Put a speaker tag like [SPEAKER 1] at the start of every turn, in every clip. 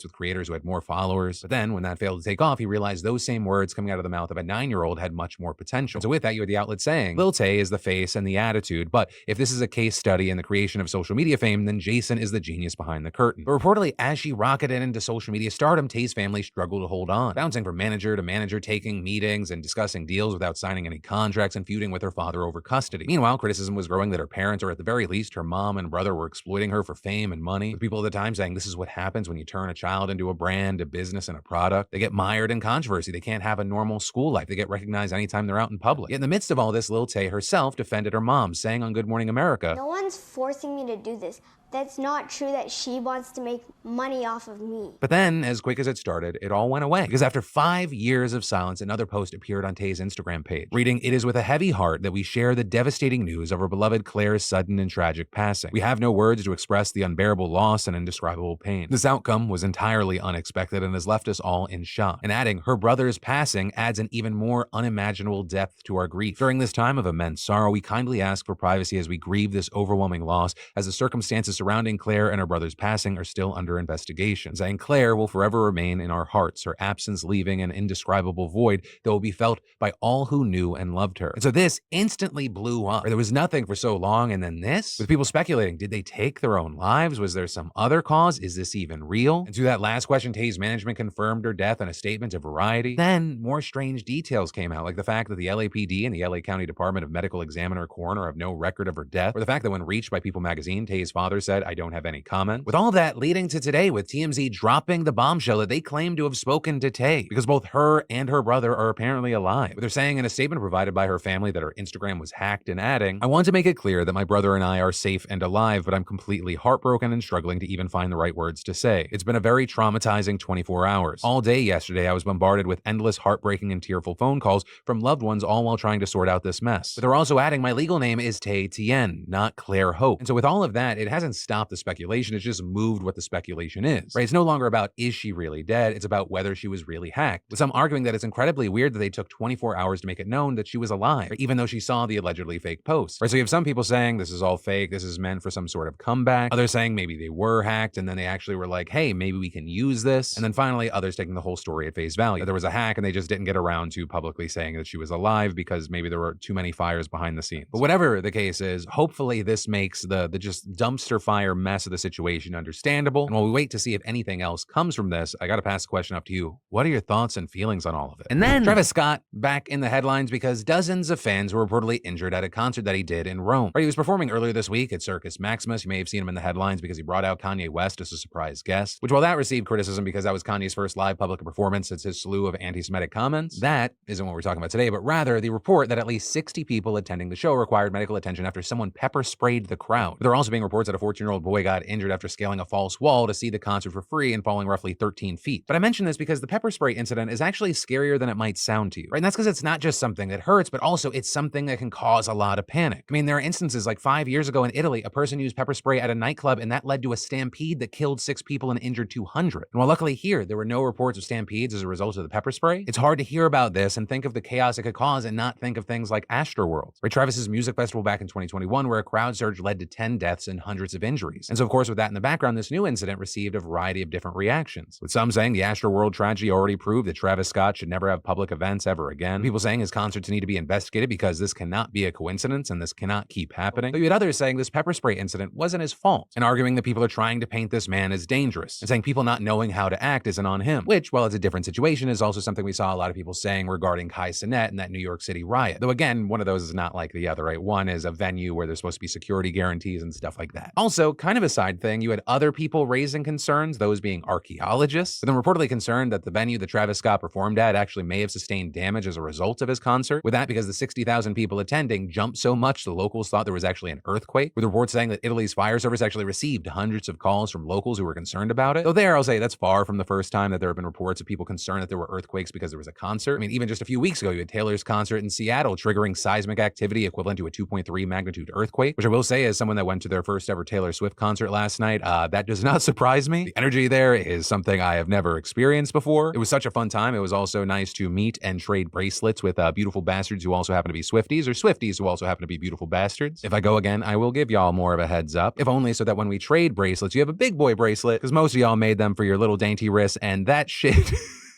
[SPEAKER 1] with creators who had more followers. But then when that failed to take off, he realized those same words coming out of the mouth of a 9-year-old had much more potential. And so with that, you had the outlet saying, Lil Tay is the face and the attitude, but if this is a case study in the creation of social media fame, then Jason is the genius behind the curtain. But reportedly, as she rocketed into social media stardom, Tay's family struggled to hold on, bouncing from manager to manager, taking meetings and discussing deals without signing any contracts and feuding with her father over custody. Meanwhile, criticism was growing that her parents, or at the very least her mom and brother, were exploiting her for fame and money, with people at the time saying this is what happens when you turn a child into a brand, a business, and a product. They get mired in controversy. They can't have a normal school life. They get recognized anytime they're out in public. Yet in the midst of all this, Lil Tay herself defended her mom, saying on Good Morning America,
[SPEAKER 2] "No one's forcing me to do this. That's not true that she wants to make money off of me."
[SPEAKER 1] But then, as quick as it started, it all went away. Because after 5 years of silence, another post appeared on Tay's Instagram page, reading, "It is with a heavy heart that we share the devastating news of our beloved Claire's sudden and tragic passing. We have no words to express the unbearable loss and indescribable pain. This outcome was entirely unexpected and has left us all in shock." And adding, "Her brother's passing adds an even more unimaginable depth to our grief. During this time of immense sorrow, we kindly ask for privacy as we grieve this overwhelming loss, as the circumstances surrounding Claire and her brother's passing are still under investigation. Saying Claire will forever remain in our hearts, her absence leaving an indescribable void that will be felt by all who knew and loved her." And so this instantly blew up. There was nothing for so long, and then this, with people speculating, did they take their own lives? Was there some other cause? Is this even real? And to that last question, Tay's management confirmed her death in a statement to Variety. Then more strange details came out, like the fact that the LAPD and the LA County Department of Medical Examiner Coroner have no record of her death, or the fact that when reached by People magazine, Tay's father said, "I don't have any comment." With all of that leading to today, with TMZ dropping the bombshell that they claim to have spoken to Tay, because both her and her brother are apparently alive. But they're saying in a statement provided by her family that her Instagram was hacked, and adding, "I want to make it clear that my brother and I are safe and alive, but I'm completely heartbroken and struggling to even find the right words to say. It's been a very traumatizing 24 hours. All day yesterday, I was bombarded with endless heartbreaking and tearful phone calls from loved ones, all while trying to sort out this mess." But they're also adding, "My legal name is Tay Tien, not Claire Hope." And so with all of that, it hasn't stopped the speculation. It's just moved what the speculation is, right? It's no longer about, is she really dead? It's about whether she was really hacked, with some arguing that it's incredibly weird that they took 24 hours to make it known that she was alive, right? Even though she saw the allegedly fake post, right? So you have some people saying this is all fake, this is meant for some sort of comeback. Others saying maybe they were hacked and then they actually were like, hey, maybe we can use this. And then finally, others taking the whole story at face value. That there was a hack and they just didn't get around to publicly saying that she was alive because maybe there were too many fires behind the scenes. But whatever the case is, hopefully this makes the just dumpster fire mess of the situation understandable. And while we wait to see if anything else comes from this, I gotta pass the question up to you. What are your thoughts and feelings on all of it? And then Travis Scott back in the headlines because dozens of fans were reportedly injured at a concert that he did in Rome. Right, he was performing earlier this week at Circus Maximus. You may have seen him in the headlines because he brought out Kanye West as a surprise guest, which while that received criticism because that was Kanye's first live public performance since his slew of anti-Semitic comments, that isn't what we're talking about today, but rather the report that at least 60 people attending the show required medical attention after someone pepper sprayed the crowd. There are also being reports that a 14-year-old boy got injured after scaling a false wall to see the concert for free and falling roughly 13 feet. But I mention this because the pepper spray incident is actually scarier than it might sound to you, right? And that's because it's not just something that hurts, but also it's something that can cause a lot of panic. I mean, there are instances like 5 years ago in Italy, a person used pepper spray at a nightclub and that led to a stampede that killed 6 people and injured 200. And while luckily here, there were no reports of stampedes as a result of the pepper spray, it's hard to hear about this and think of the chaos it could cause and not think of things like Astroworld, right? Travis's music festival back in 2021 where a crowd surge led to 10 deaths and hundreds of injuries. And so of course with that in the background, this new incident received a variety of different reactions, with some saying the Astroworld tragedy already proved that Travis Scott should never have public events ever again. People saying his concerts need to be investigated because this cannot be a coincidence and this cannot keep happening. But you had others saying this pepper spray incident wasn't his fault, and arguing that people are trying to paint this man as dangerous, and saying people not knowing how to act isn't on him, which, while it's a different situation, is also something we saw a lot of people saying regarding Kai Cenat and that New York City riot. Though again, one of those is not like the other, right? One is a venue where there's supposed to be security guarantees and stuff like that. Also, kind of a side thing, you had other people raising concerns, those being archaeologists, but then reportedly concerned that the venue that Travis Scott performed at actually may have sustained damage as a result of his concert. With that, because the 60,000 people attending jumped so much, the locals thought there was actually an earthquake, with reports saying that Italy's fire service actually received hundreds of calls from locals who were concerned about it. Though there, I'll say that's far from the first time that there have been reports of people concerned that there were earthquakes because there was a concert. I mean, even just a few weeks ago, you had Taylor's concert in Seattle triggering seismic activity equivalent to a 2.3 magnitude earthquake, which I will say, as someone that went to their first ever Taylor Taylor Swift concert last night. That does not surprise me. The energy there is something I have never experienced before. It was such a fun time. It was also nice to meet and trade bracelets with beautiful bastards who also happen to be Swifties, or Swifties who also happen to be beautiful bastards. If I go again, I will give y'all more of a heads up, if only so that when we trade bracelets, you have a big boy bracelet, because most of y'all made them for your little dainty wrists, and that shit...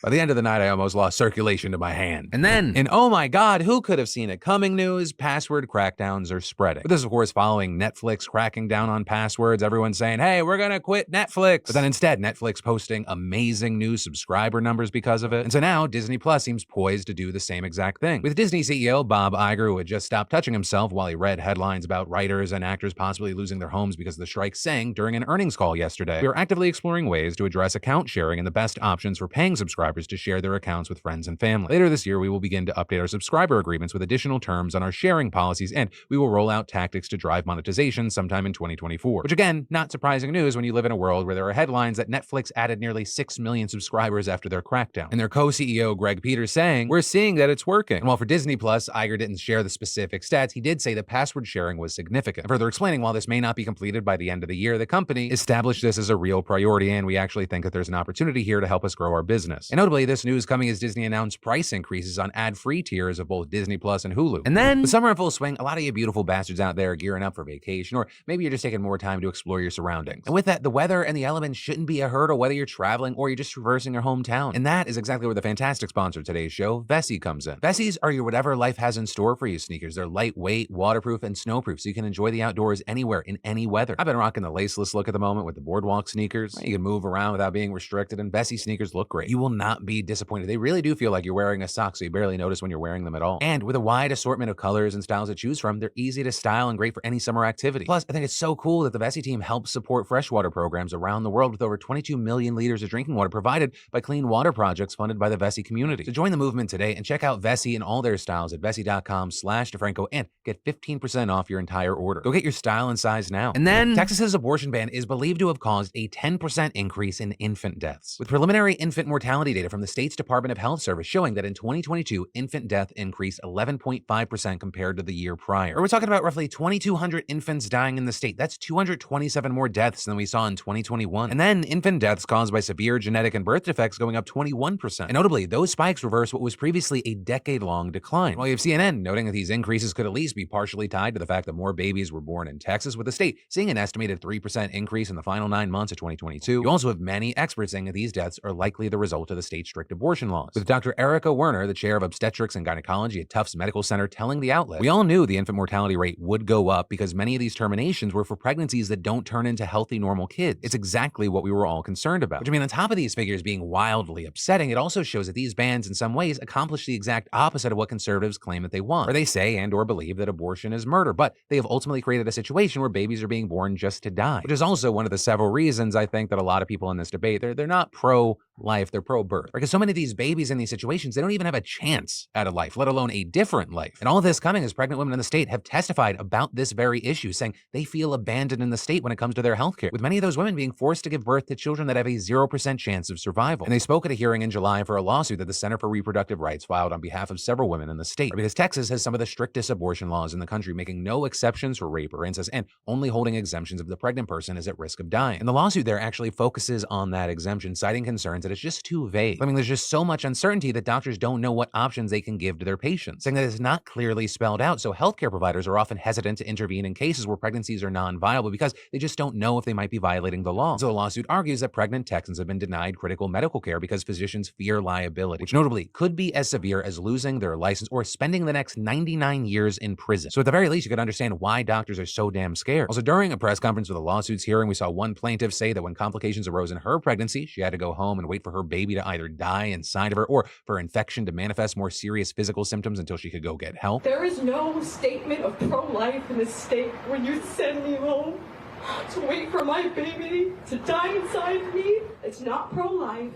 [SPEAKER 1] By the end of the night, I almost lost circulation to my hand. And then, in oh my god, who could have seen it coming news, password crackdowns are spreading. But this is, of course, following Netflix cracking down on passwords, everyone saying, hey, we're gonna quit Netflix. But then instead, Netflix posting amazing new subscriber numbers because of it. And so now, Disney Plus seems poised to do the same exact thing. With Disney CEO Bob Iger, who had just stopped touching himself while he read headlines about writers and actors possibly losing their homes because of the strike, saying during an earnings call yesterday, we are actively exploring ways to address account sharing and the best options for paying subscribers to share their accounts with friends and family. Later this year, we will begin to update our subscriber agreements with additional terms on our sharing policies, and we will roll out tactics to drive monetization sometime in 2024. Which again, not surprising news when you live in a world where there are headlines that Netflix added nearly 6 million subscribers after their crackdown. And their co-CEO Greg Peters saying, we're seeing that it's working. And while for Disney Plus, Iger didn't share the specific stats, he did say that password sharing was significant. Further explaining, while this may not be completed by the end of the year, the company established this as a real priority, and we actually think that there's an opportunity here to help us grow our business. And notably, this news coming as Disney announced price increases on ad-free tiers of both Disney Plus and Hulu. And then, with summer in full swing, a lot of you beautiful bastards out there are gearing up for vacation, or maybe you're just taking more time to explore your surroundings. And with that, the weather and the elements shouldn't be a hurdle whether you're traveling or you're just traversing your hometown. And that is exactly where the fantastic sponsor of today's show, Vessi, comes in. Vessi's are your whatever life has in store for you sneakers. They're lightweight, waterproof, and snowproof, so you can enjoy the outdoors anywhere in any weather. I've been rocking the laceless look at the moment with the boardwalk sneakers. You can move around without being restricted, and Vessi sneakers look great. You will not be disappointed. They really do feel like you're wearing a sock, so you barely notice when you're wearing them at all. And with a wide assortment of colors and styles to choose from, they're easy to style and great for any summer activity. Plus, I think it's so cool that the Vessi team helps support freshwater programs around the world with over 22 million liters of drinking water provided by clean water projects funded by the Vessi community. So join the movement today and check out Vessi and all their styles at vessi.com/DeFranco and get 15% off your entire order. Go get your style and size now. And then, Texas's abortion ban is believed to have caused a 10% increase in infant deaths, with preliminary infant mortality data from the state's Department of Health Service showing that in 2022, infant death increased 11.5% compared to the year prior. We're talking about roughly 2,200 infants dying in the state. That's 227 more deaths than we saw in 2021. And then infant deaths caused by severe genetic and birth defects going up 21%. And notably, those spikes reverse what was previously a decade-long decline. While you have CNN noting that these increases could at least be partially tied to the fact that more babies were born in Texas, with the state seeing an estimated 3% increase in the final 9 months of 2022. You also have many experts saying that these deaths are likely the result of the state's strict abortion laws. With Dr. Erica Werner, the chair of obstetrics and gynecology at Tufts Medical Center, telling the outlet, we all knew the infant mortality rate would go up because many of these terminations were for pregnancies that don't turn into healthy, normal kids. It's exactly what we were all concerned about. Which, I mean, on top of these figures being wildly upsetting, it also shows that these bans in some ways accomplish the exact opposite of what conservatives claim that they want, where they say and or believe that abortion is murder, but they have ultimately created a situation where babies are being born just to die, which is also one of the several reasons I think that a lot of people in this debate, they're not pro-life, they're pro-birth. Because so many of these babies in these situations, they don't even have a chance at a life, let alone a different life. And all of this coming as pregnant women in the state have testified about this very issue, saying they feel abandoned in the state when it comes to their healthcare, with many of those women being forced to give birth to children that have a 0% chance of survival. And they spoke at a hearing in July for a lawsuit that the Center for Reproductive Rights filed on behalf of several women in the state, because Texas has some of the strictest abortion laws in the country, making no exceptions for rape or incest and only holding exemptions if the pregnant person is at risk of dying. And the lawsuit there actually focuses on that exemption, citing concerns that it's just too vague. I mean, there's just so much uncertainty that doctors don't know what options they can give to their patients, saying that it's not clearly spelled out, so healthcare providers are often hesitant to intervene in cases where pregnancies are non-viable because they just don't know if they might be violating the law. So the lawsuit argues that pregnant Texans have been denied critical medical care because physicians fear liability, which notably could be as severe as losing their license or spending the next 99 years in prison. So at the very least, you could understand why doctors are so damn scared. Also, during a press conference for the lawsuit's hearing, we saw one plaintiff say that when complications arose in her pregnancy, she had to go home and wait for her baby to either die inside of her or for infection to manifest more serious physical symptoms until she could go get help.
[SPEAKER 3] There is no statement of pro-life in this state when you send me home to wait for my baby to die inside of me. It's not pro-life.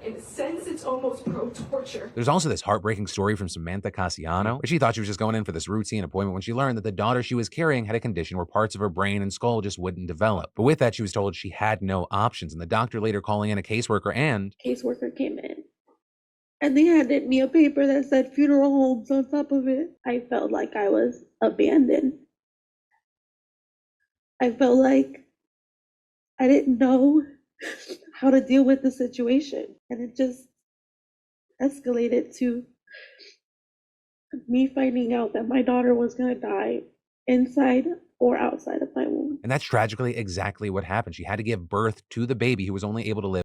[SPEAKER 3] In a sense, it's almost pro-torture.
[SPEAKER 1] There's also this heartbreaking story from Samantha Cassiano, where she thought she was just going in for this routine appointment when she learned that the daughter she was carrying had a condition where parts of her brain and skull just wouldn't develop. But with that, she was told she had no options, and the doctor later calling in a caseworker and...
[SPEAKER 4] Caseworker came in, and they handed me a paper that said funeral homes on top of it. I felt like I was abandoned. I felt like I didn't know how to deal with the situation. And it just escalated to me finding out that my daughter was going to die inside or outside of my womb.
[SPEAKER 1] And that's tragically exactly what happened. She had to give birth to the baby who was only able to live